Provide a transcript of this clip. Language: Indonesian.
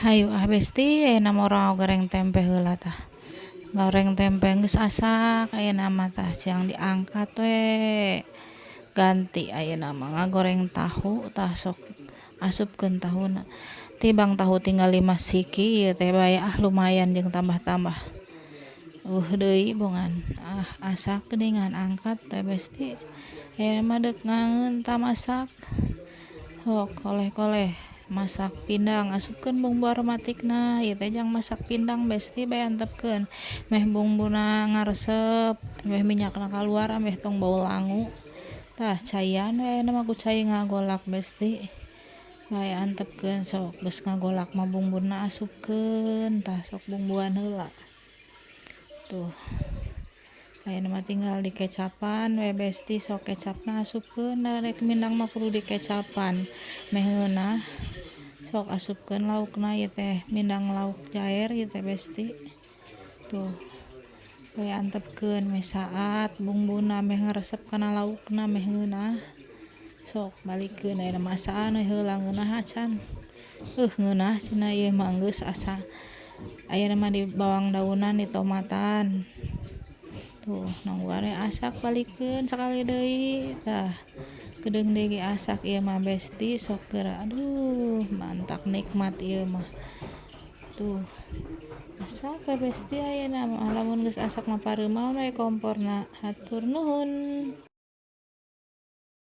Hayu besti ayeuna mah urang goreng tempe heula tah. Goreng tempe geus asak ayeuna mah tah siang diangkat we. Ganti ayeuna mah ngagoreng tahu tah sok asupkeun tahuna. Tibang tahu tinggal 5 siki ieu teh baya lumayan jeung tambah-tambah. Deui bongan asak geuningan angkat teh besti. Ayeuna mah deuk ngangeun tah masak. Sok koleh-koleh masak pindang asupkeun bumbu aromatikna ieu teh jang masak pindang besti bae antepkeun meh bumbuna ngaresep meh minyakna kaluar meh tong bau langu tah caian we ayeuna mah ku cai ngagolak besti bae antepkeun sok geus ngagolak mah bumbuna asupkeun tah sok bumbuan heula tuh ayeuna mah tinggal dikecapan we besti sok kecapna asupkeun da rek mindang mah kudu dikecapan meh ngeunah sok asupkeun laukna ieu teh mindang lauk jaer ieu teh besti tuh bae antepkeun meh saat bumbuna meh ngaresep kana laukna meh ngeunah sok balikeun ayeuna mah asaan we heula ngeunah acan ngeunah cenah ieu mah geus asa ayeuna mah di bawang daunan ditomatan tuh nongguan we asak balikeun sakali deui tah gedeung deui ge asak ieu mah besti sok geura aduh mantak nikmat ieu mah tuh asak we besti ayeuna mah lamun geus asak mah pareumahan we komporna hatur nuhun.